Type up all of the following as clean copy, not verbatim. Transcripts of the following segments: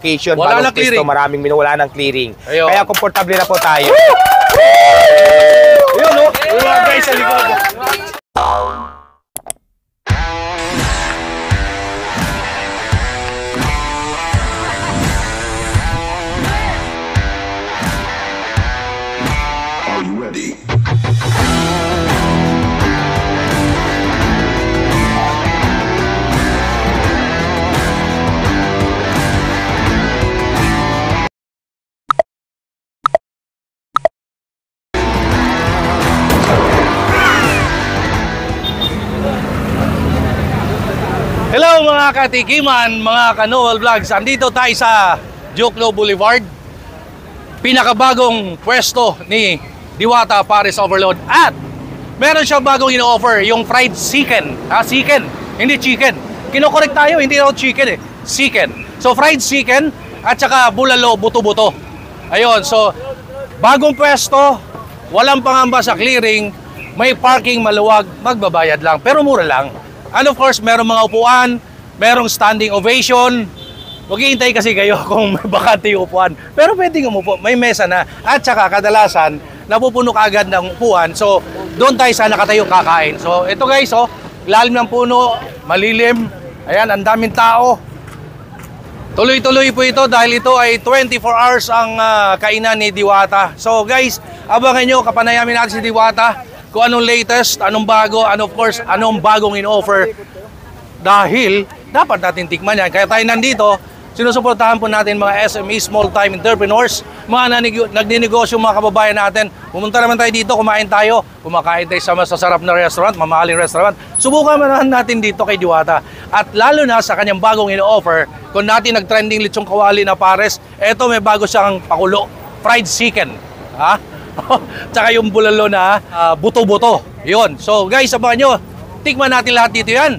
occasion, Wala na pisto, clearing. maraming wala ng clearing. Ayun. Kaya komportable na po tayo. Yun o, yung mga guys sa likod. Are you ready? Hello mga katikiman, mga ka-Noel Vlogs. Andito tayo sa Jokno Boulevard. Pinakabagong pwesto ni Diwata Paris Overload. At meron siyang bagong ino-offer, yung fried chicken. Chicken, hindi chicken. Kinokorek tayo, hindi raw chicken chicken. So fried chicken at saka bulalo, buto-buto. Ayun, so bagong pwesto, walang pangamba sa clearing, may parking maluwag, magbabayad lang, pero mura lang. And of course, merong mga upuan, merong standing ovation. Maghihintay kasi kayo kung may bakante yung upuan. Pero pwedeng umupo, may mesa na. At saka kadalasan, napupuno ka agad ng upuan. So, doon tayo sana nakatayo kakain. So, ito guys, oh, lalim ng puno, malilim. Ayan, ang daming tao. Tuloy-tuloy po ito dahil ito ay 24 hours ang kainan ni Diwata. So guys, abangan nyo, kapanayamin natin si Diwata kung anong latest, anong bago, and of course, anong bagong in-offer. Dahil dapat natin tikman yan. Kaya tayo nandito, sinusuportahan po natin mga SME, small-time entrepreneurs, mga nagninegosyo, mga kababayan natin. Pumunta naman tayo dito, kumain tayo, kumakain tayo sa masasarap na restaurant, mamahaling restaurant. Subukan natin dito kay Diwata. At lalo na sa kanyang bagong in-offer, kung natin nag-trending lechong kawali na pares, eto may bago siyang pakulo, fried chicken. Tsaka yung bulalo na buto-buto. Yun. So guys, abangan nyo. Tikman natin lahat dito yan.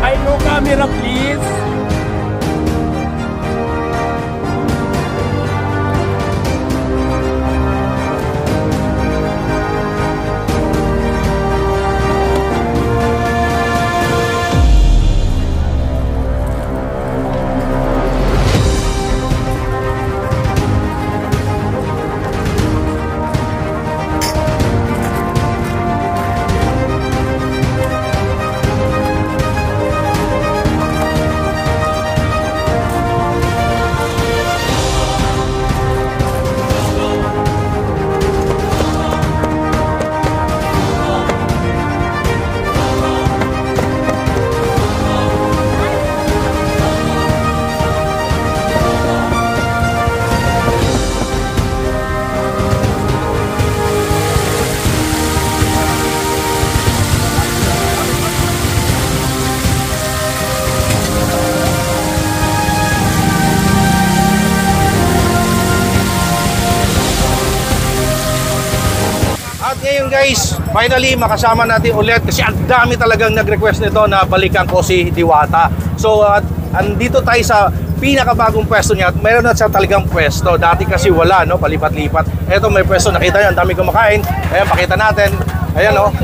Ay, no camera, please. Ngayon guys, finally makasama natin ulit kasi ang dami talagang nag-request nito na balikan ko si Diwata. So andito tayo sa pinakabagong pwesto niya at meron na siya talagang pwesto. Dati kasi wala, no? Palipat-lipat. Eto may pwesto, nakita niyo, ang dami kumakain. Ayan, pakita natin. Ayan, no?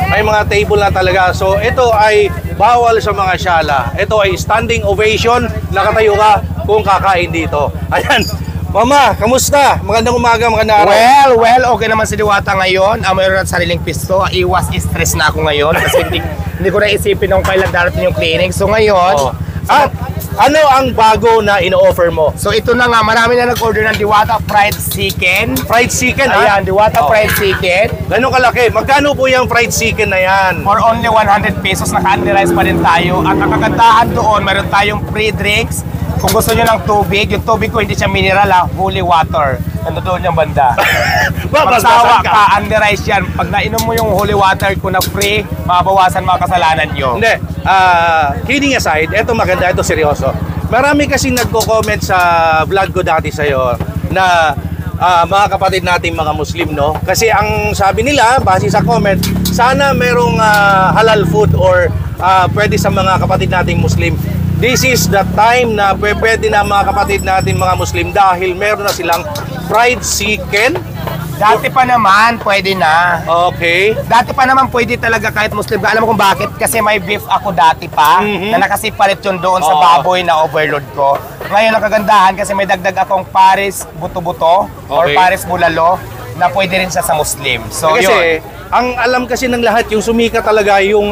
May mga table na talaga. So ito ay bawal sa mga syala. Ito ay standing ovation. Nakatayo ka kung kakain dito. Ayan. Mama, kamusta? Magandang umaga, magandang araw. Well, okay naman si Diwata ngayon. Mayroon at sariling pisto. Iwas stress na ako ngayon kasi hindi ko na isipin kung kailan darating yung cleaning. So ngayon, At ano ang bago na ino-offer mo? so ito na nga, marami na nag-order ng Diwata fried chicken. Fried chicken, Ayan, Diwata fried chicken. Ganun kalaki. Magkano po yung fried chicken na yan? For only 100 pesos, naka-unli rice pa rin tayo. At ang kagandahan doon, meron tayong free drinks. Kung gusto nyo ng tubig, yung tubig ko hindi siya mineral holy water. Nandoon yung banda. Magsawa ka, unli rice yan. Pag nainom mo yung holy water ko na free, mabawasan mga kasalanan nyo. Hindi. Kidding aside, eto maganda, eto seryoso. Marami kasi nagko-comment sa vlog ko dati sa'yo na mga kapatid natin mga Muslim, no? Kasi ang sabi nila, base sa comment, sana merong halal food or pwede sa mga kapatid nating Muslim this is the time na pwede na mga kapatid natin mga Muslim dahil meron na silang fried chicken. Dati pa naman, pwede na. Okay. Dati pa naman pwede talaga kahit Muslim ka. Alam mo kung bakit? Kasi may beef ako dati pa na nakasipalit yun doon sa baboy na overload ko. Ngayon ang kagandahan kasi may dagdag akong Paris buto-buto or Okay. Paris bulalo na pwede rin siya sa Muslim. So Kasi yun. ang alam kasi ng lahat yung sumika talaga yung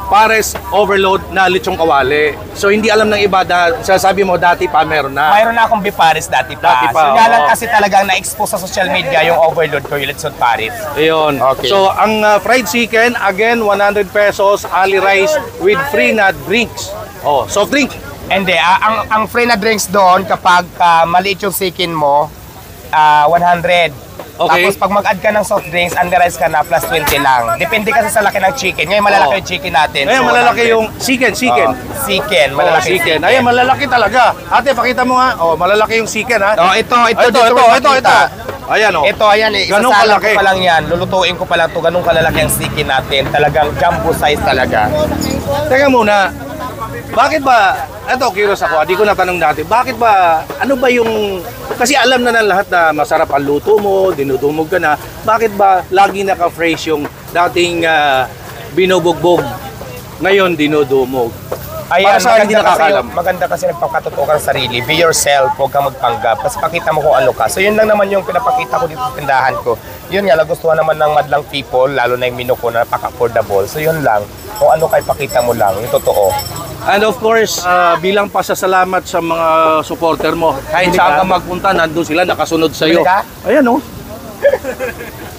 Pares overload na lechong kawali. So hindi alam ng iba sasabi mo dati pa meron na. Mayroon na akong beef Paris dati pa. Dati pa, So nga lang oo. kasi talagang na-expose sa social media yung overload ko, yung lechon Paris. Ayun. Okay. So ang fried chicken again 100 pesos, ali rice with free na drinks. Oh, soft drink. Hindi, ang free na drinks doon kapag maliit yung chicken mo, 100. Okay. Tapos pag mag-add ka ng soft drinks, under rice ka na, plus 20 lang. Depende kasi sa laki ng chicken. Ngayon malalaki yung chicken natin. Ayun, so malalaki 100. yung chicken. Chicken, Oh, malalaki yung chicken. Ayun, malalaki talaga. Ate, pakita mo nga. Oh, malalaki yung chicken ha. Oh, ito. Ito. Ayan oh. Ito, ayan eh. Ganun Isasalang kalaki. ko pa lang yan. Lulutuin ko pa lang ito. Ganun kalalaki ang chicken natin. Talagang jumbo size talaga. Teka muna. Bakit ba, eto curious ako, di ko natanong dati, bakit ba, ano ba yung, kasi alam na ng lahat na masarap ang luto mo, dinudumog ka na, bakit ba lagi naka-phrase yung dating binubugbog, ngayon dinudumog? Ayan, Para sa hindi nakakaalam. maganda kasi nagpakatotoo ka sa sarili. Be yourself, huwag kang magpanggap. Tapos pakita mo kung ano ka. So yun lang naman yung pinapakita ko dito sa tindahan ko. Yun nga, nagustuhan naman ng madlang people, lalo na yung menu ko na napaka-affordable. So yun lang, kung ano kay pakita mo lang, yung totoo. And of course, bilang pasasalamat sa mga supporter mo, kahit Hindi saan ka? ka magpunta, nandun sila, nakasunod sa'yo. Hindi ka? Ayan oh.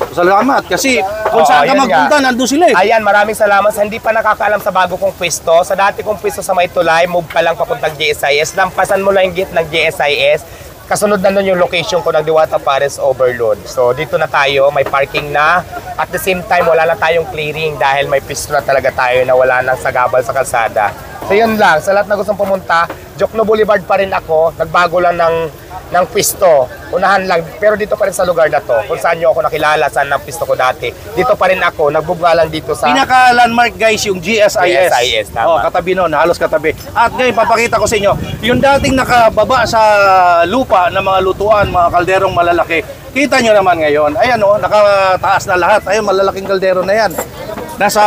Salamat, kasi kung Oo, saan ka yun magpunta, nga. nandun sila eh. Ayan, maraming salamat sa hindi pa nakakaalam sa bago kong pwesto. Sa dati kong pwesto sa Maytulay, move ka lang papuntang GSIS. Lampasan mo lang yung gate ng GSIS. Kasunod na nun yung location ko ng Diwata Pares Overload. So dito na tayo, may parking na. At the same time, wala na tayong clearing dahil may pwesto na talaga tayo na wala nang sagabal sa kalsada. So yun lang, sa lahat na gustong pumunta, Jokno Boulevard pa rin ako. Nagbago lang ng pwesto. Unahan lang, pero dito pa rin sa lugar na to. Kung saan nyo ako nakilala, saan ang pwesto ko dati. Dito pa rin ako, nagbuga lang dito sa... Pinaka-landmark guys, yung GSIS. GSIS, tama. Oh, katabi nun, halos katabi. At ngayon, papakita ko sa inyo, yung dating nakababa sa lupa ng mga lutuan, mga kalderong malalaki, kita nyo naman ngayon, ayan o, nakataas na lahat. Ayun, malalaking kaldero na yan. Nasa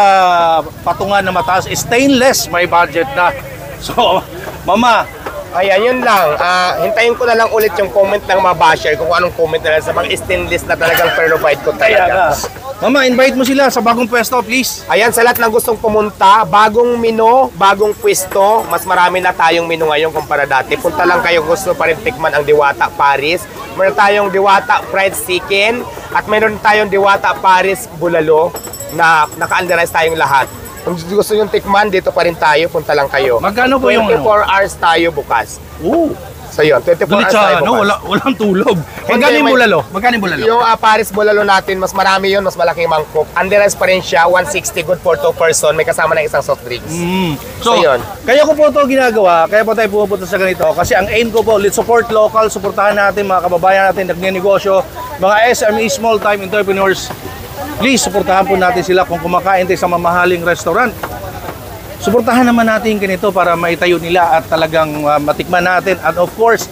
patungan na mataas, stainless, may budget na. So, mama, Ayan, yun lang. Hintayin ko na lang ulit yung comment ng mga basher kung anong comment nila sa mga stainless na talagang provide ko kaya talaga. Mama, invite mo sila sa bagong pwesto, please. Ayan, sa lahat ng gustong pumunta, bagong menu, bagong pwesto, mas marami na tayong menu ngayon kumpara dati. Punta lang kayo gusto pa rin tikman ang Diwata Paris. Meron tayong Diwata Fried Chicken at meron tayong Diwata Paris Bulalo na naka-underize tayong lahat. Kung gusto nyo tikman, dito pa rin tayo, punta lang kayo. Magkano po yung 24 hours tayo bukas. Oo. So yun, 24 Gulit hours tayo sa, bukas. walang tulog. Magkano yung may- bulalo? Magkano yung bulalo? Yung Paris Bulalo natin, mas marami yun, mas malaking mangkok. Underize pa rin siya, 160, good for 2 person. May kasama ng isang soft drinks. So, So, yun. kaya ko po ito ginagawa, kaya po tayo pumupunta sa ganito. Kasi ang aim ko po, let's support local, supportahan natin mga kababayan natin, nagnenegosyo, mga SME, small time entrepreneurs. Please, supportahan po natin sila kung kumakain tayo sa mamahaling restaurant. Suportahan naman natin ganito para maitayo nila at talagang matikman natin. And of course,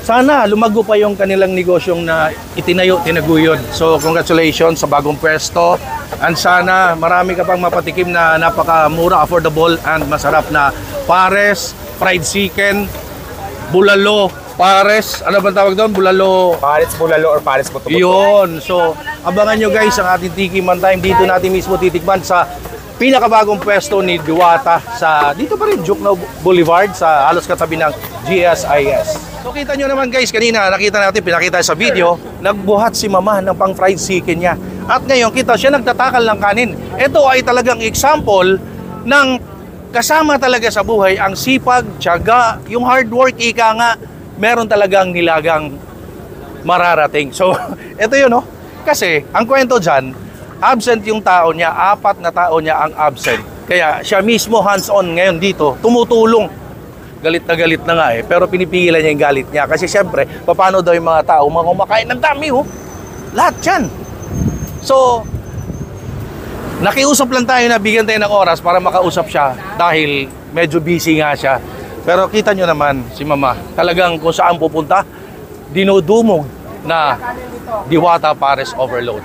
sana lumago pa yung kanilang negosyong na itinayo, tinaguyod. So congratulations sa bagong pwesto. And sana marami ka pang mapatikim na napakamura, affordable and masarap na pares, fried chicken, bulalo, pares, ano ba tawag doon? Bulalo. Paris Bulalo or Paris Buto-Buto. Yun. So abangan nyo guys ang ating Tiki Man Time. Dito natin mismo titikman sa pinakabagong pwesto ni Diwata sa dito pa rin Jokno Boulevard sa halos katabi ng GSIS. So kita nyo naman guys, kanina nakita natin, pinakita sa video, nagbuhat si mama ng pang fried chicken niya. At ngayon kita siya nagtatakal ng kanin. Ito ay talagang example ng kasama talaga sa buhay ang sipag, tiyaga, yung hard work, ika nga, meron talagang nilagang mararating. So ito yun no. Kasi ang kwento dyan, absent yung tao niya, 4 na tao niya ang absent. Kaya siya mismo hands-on ngayon dito, tumutulong. Galit na nga eh, pero pinipigilan niya yung galit niya. Kasi syempre, paano daw yung mga tao, mga kumakain ng dami oh. Lahat yan. So, nakiusap lang tayo na bigyan tayo ng oras para makausap siya dahil medyo busy nga siya. Pero kita nyo naman si Mama, talagang kung saan pupunta, dinudumog na Diwata Pares Overload.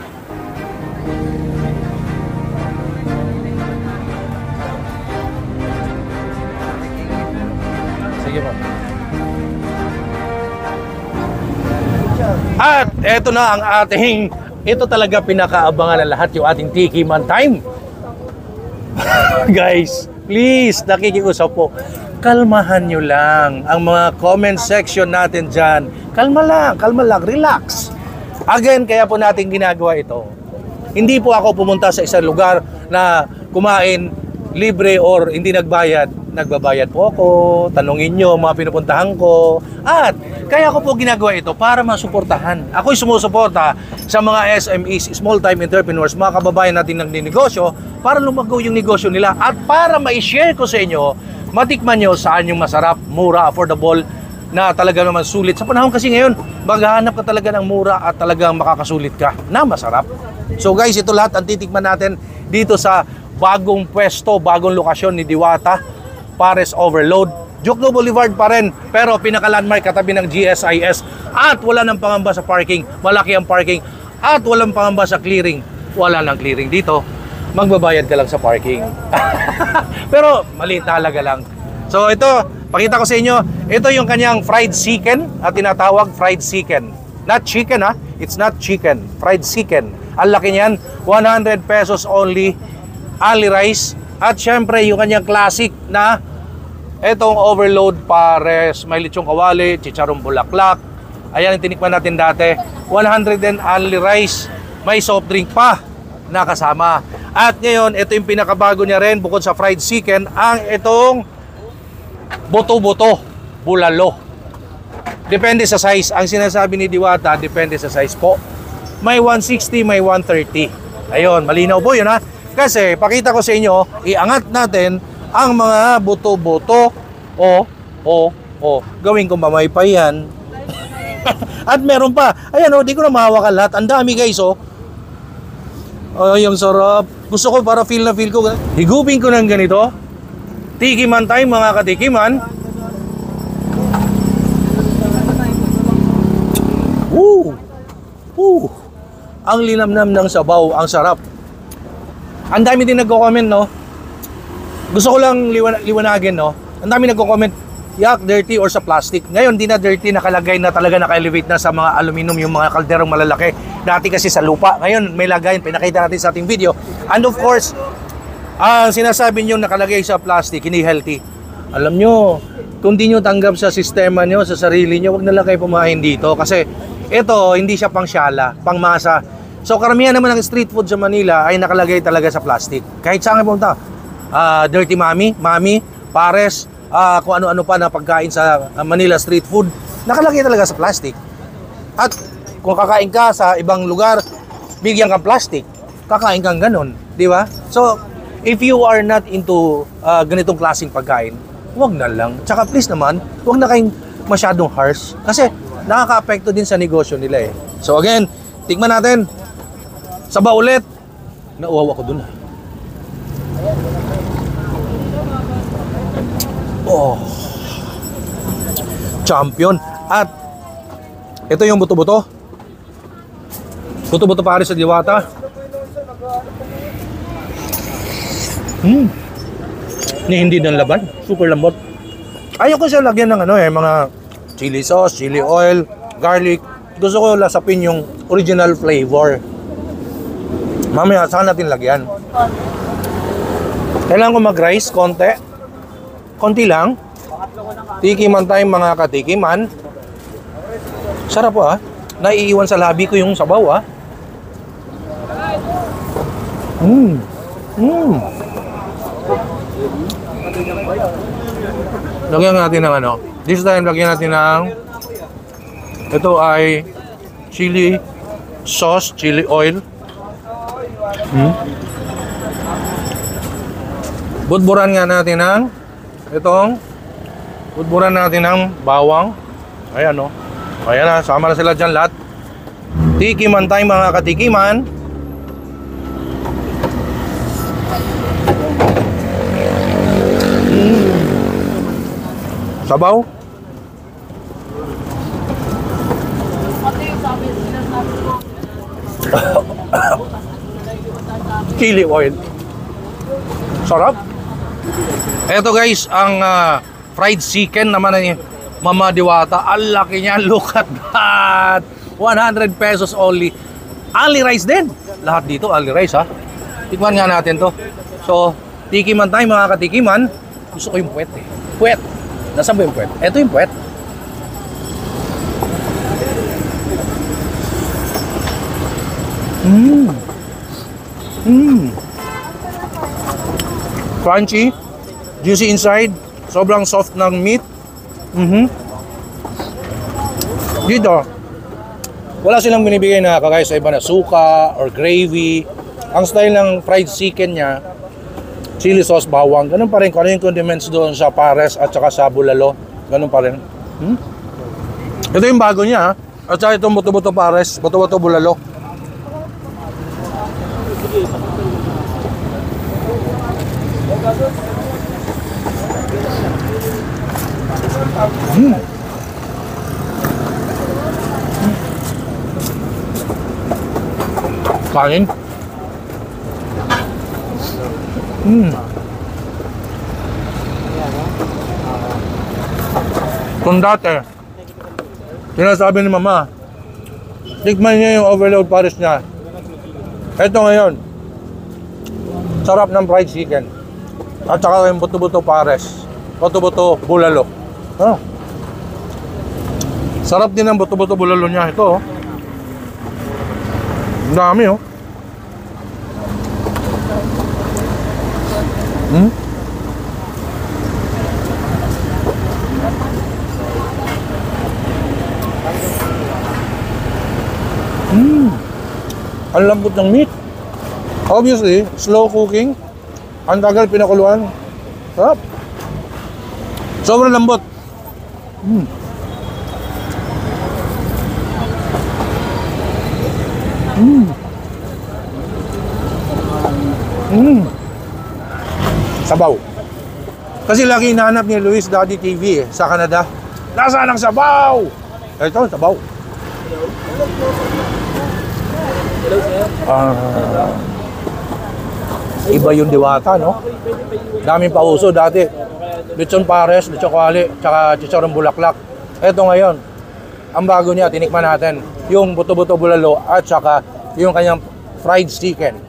Sige, Ma'am. At eto na ang ating, ito talaga pinakaabangan ng lahat, yung ating Tiki Man Time. Guys, please, nakikiusap po, kalmahan nyo lang ang mga comment section natin dyan. Kalma lang, relax. Again, kaya po natin ginagawa ito. Hindi po ako pumunta sa isang lugar na kumain libre or hindi nagbayad. Nagbabayad po ako, tanungin nyo mga pinupuntahan ko. At kaya ko po ginagawa ito para masuportahan. Ako'y sumusuporta sa mga SMEs, small time entrepreneurs, mga kababayan natin ng negosyo para lumago yung negosyo nila at para ma-share ko sa inyo, matikman nyo saan yung masarap, mura, affordable, na talaga naman sulit. Sa panahon kasi ngayon, maghahanap ka talaga ng mura at talagang makakasulit ka na masarap. So guys, ito lahat ang titikman natin dito sa bagong pwesto, bagong lokasyon ni Diwata Pares Overload. Jokno Boulevard pa rin, pero pinaka-landmark katabi ng GSIS at wala nang pangamba sa parking. Malaki ang parking at walang pangamba sa clearing. Wala nang clearing dito. Magbabayad ka lang sa parking. Pero maliit na halaga lang. So ito, pakita ko sa inyo, ito yung kanyang fried chicken at tinatawag fried chicken. Not chicken ha, it's not chicken, fried chicken. Ang laki niyan, 100 pesos only, ali rice. At syempre yung kanyang classic na itong Overload Pares, may lechong kawali, chicharong bulaklak. Ayan yung tinikman natin dati, 100 and only rice, may soft drink pa na kasama. At ngayon, ito yung pinakabago niya rin, bukod sa fried chicken, ang itong buto-buto, bulalo. Depende sa size. Ang sinasabi ni Diwata, depende sa size po. May 160, may 130. Ayun, malinaw po yun ha. Kasi, pakita ko sa inyo, iangat natin ang mga buto-buto. Gawin ko mamaypay yan. At meron pa. Ayan di ko na mahawakan lahat. Ang dami guys yung sarap. Gusto ko para feel na feel ko. Higupin ko ng ganito. Tiki Man time mga katikiman. Ang linamnam ng sabaw, ang sarap. Ang dami din nagko-comment Gusto ko lang liwanagin Ang dami nagko-comment, yak, dirty or sa plastic. Ngayon, di na dirty, nakalagay na talaga, naka-elevate na sa mga aluminum, yung mga kalderong malalaki. Dati kasi sa lupa. Ngayon, may lagayan, pinakita natin sa ating video. And of course, ang sinasabi nyo nakalagay sa plastic, hindi healthy. Alam nyo, kung di nyo tanggap sa sistema nyo, sa sarili nyo, wag na lang kayo pumain dito. Kasi ito, hindi siya pang syala, pang masa. So karamihan naman ng street food sa Manila ay nakalagay talaga sa plastic. Kahit saan kayo pumunta, Dirty Mami, Pares, kung ano-ano pa na pagkain sa Manila street food, nakalagay talaga sa plastic. At kung kakain ka sa ibang lugar, bigyan kang plastic, kakain kang ganun, di ba? So, if you are not into ganitong klaseng pagkain, wag na lang. Tsaka please naman, wag na kayong masyadong harsh kasi nakaka-apekto din sa negosyo nila So again, tignan natin. Saba ulit. Nauwaw ako dun. Champion. At ito yung buto-buto. Buto-buto Pares sa Diwata. Hindi ng laban. Super lambot. Ayoko siya lagyan ng mga chili sauce, chili oil, garlic. Gusto ko lasapin yung original flavor. Mamaya, saan natin lagyan? Kailangan ko mag-rice, konti lang. Tiki Man time mga katikiman. Sarap po Naiiwan sa labi ko yung sabaw Lagyan natin ng this time lagyan natin ng ito ay chili sauce, chili oil. Budburan nga natin ng budburan natin ng bawang. Ayan Ayan na, sama na sila dyan lahat. Tiki Man time mga katikiman. Sabaw. Chili oil. Sarap. Eto guys, ang fried chicken naman ni Mama Diwata. Ang laki niya. Look at that. 100 pesos only. Ali rice din. Lahat dito, ali rice ha. Tikman nga natin to. So, tikiman tayo mga katikiman. Gusto ko yung puwet eh. Puwet. Nasaan ba yung puwet? Ito yung puwet. Crunchy. Juicy inside. Sobrang soft ng meat. Dito, wala silang binibigay na kagaya sa iba na suka or gravy. Ang style ng fried chicken niya, chili sauce, bawang, ganun pa rin. Kung ano yung condiments doon sa pares at saka sa bulalo, ganun pa rin. Ito yung bago niya, ha? At saka itong buto-buto pares, buto-buto bulalo. Kanin. Kung dati, sinasabi ni Mama, tikman niya yung overload pares niya. Ito ngayon, sarap ng fried chicken. At saka yung buto-buto pares, buto-buto bulalo. Sarap din ang buto-buto bulalo niya. Ito, oh. Ang dami, oh. Ang lambot ng meat. Obviously, slow cooking. Ang tagal pinakuluan. Sarap. Sobrang lambot. Sabaw. Kasi lagi hinahanap ni Luis Daddy TV sa Canada. Nasaan ang sabaw? Ito, sabaw. Iba yung Diwata, no? Daming pauso dati. Lechon pares, lechon kwali, tsaka chicharong bulaklak. Ito ngayon, ang bago niya, tinikman natin. Yung buto-buto bulalo at tsaka yung kanyang fried chicken.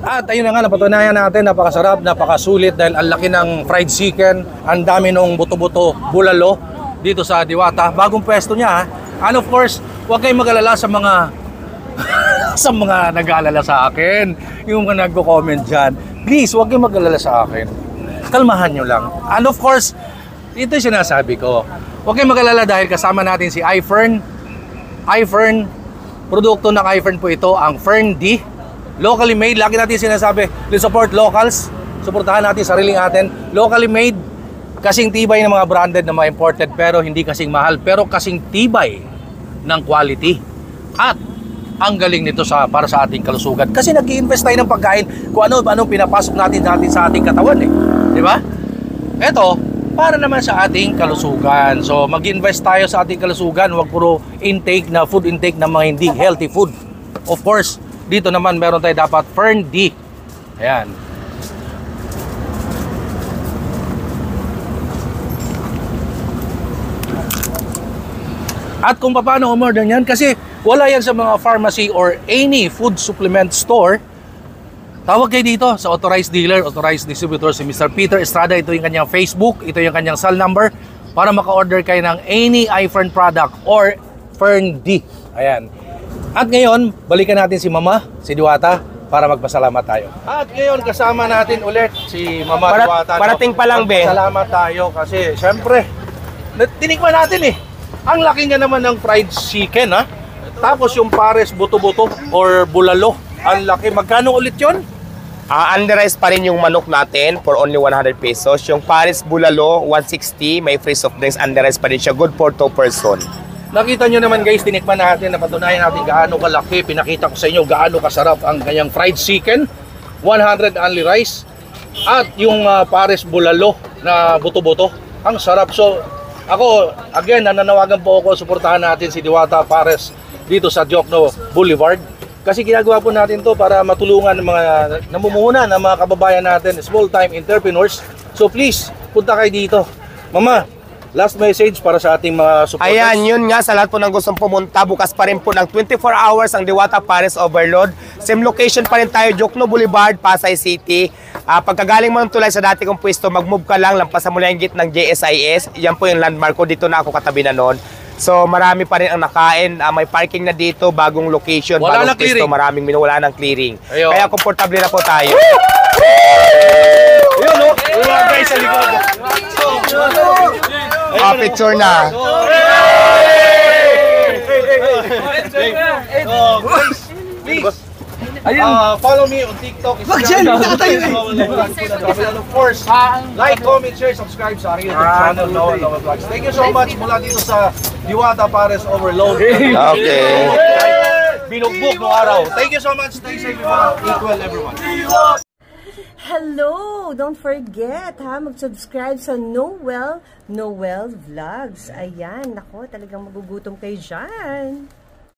At ayun na nga, napatunayan natin, napakasarap, napakasulit dahil ang laki ng fried chicken, ang dami ng buto-buto bulalo dito sa Diwata. Bagong pwesto niya, ha? And of course, huwag kayong mag-alala sa mga sa mga nag-aalala sa akin, yung mga nagko-comment dyan. Please, huwag kayong mag-alala sa akin. Kalmahan nyo lang. And of course, ito yung sinasabi ko. Huwag kayong mag-alala dahil kasama natin si iFern. iFern, produkto ng iFern po ito, ang Fern D. Locally made. Lagi natin sinasabi, please support locals. Suportahan natin sariling atin. Locally made. Kasing tibay ng mga branded na mga imported pero hindi kasing mahal. Pero kasing tibay ng quality. At ang galing nito para sa ating kalusugan. Kasi nag-i-invest tayo ng pagkain kung anong pinapasok natin sa ating katawan eh. Di ba? Ito, para naman sa ating kalusugan. So, mag-invest tayo sa ating kalusugan. Huwag puro food intake ng mga hindi healthy food. Of course, dito naman meron tayo dapat Fern D. Ayan. At kung paano umorder yan, kasi wala yan sa mga pharmacy or any food supplement store, tawag kayo dito sa authorized dealer, authorized distributor, si Mr. Peter Estrada. Ito yung kanyang Facebook, ito yung kanyang cell number para maka-order kayo ng any iFern product or Fern D. Ayan. At ngayon, balikan natin si Mama, si Diwata, para magpasalamat tayo. At ngayon, kasama natin ulit si Mama Diwata. Parating pa lang, Ben. Salamat tayo kasi, syempre, tinikman natin eh. Ang laki nga naman ng fried chicken, ha? Tapos yung pares buto-buto or bulalo, ang laki. Magkano ulit yun? Under-rice pa rin yung manok natin for only 100 pesos. Yung pares bulalo, 160. May free soft drinks, under-rice pa rin siya. Good for 2 person. Nakita nyo naman guys, tinikman natin, napatunayan natin gaano kalaki. Pinakita ko sa inyo gaano kasarap ang kanyang fried chicken. 100 only rice. At yung pares bulalo na buto-buto. Ang sarap. So, Ako, again, nananawagan po ako, suportahan natin si Diwata Pares dito sa Diokno Boulevard. Kasi ginagawa po natin to para matulungan ng mga namumuhunan ng mga kababayan natin, small-time entrepreneurs. So please, punta kayo dito. Mama, last message para sa ating mga supporters. Ayan, yun nga sa lahat po ng gustong pumunta. Bukas pa rin po ng 24 hours ang Diwata Pares Overload. Same location pa rin tayo, Diokno Boulevard, Pasay City. Pagkagaling mo ng tulay sa dati kong pwesto, mag-move ka lang, lampasan mo lang yung gate ng JSIS. Yan po yung landmark ko. Dito na ako katabi na noon. So marami pa rin ang nakain. May parking na dito, bagong location, wala bagong pwesto. Maraming wala ng clearing. Ayun. Kaya komportable na po tayo. Yun, no? Mga guys sa likod. Picture na. Please, follow me on TikTok. And of course, like, comment, share, subscribe sa aking YouTube channel, Noah Vlogs. Thank you so much mula dito sa Diwata Pares Overload. Okay. Binugbog no araw. Thank you so much. Stay safe, equal everyone. Hello! Don't forget mag-subscribe sa Noel Vlogs. Ayan, nako, talagang magugutom kayo dyan.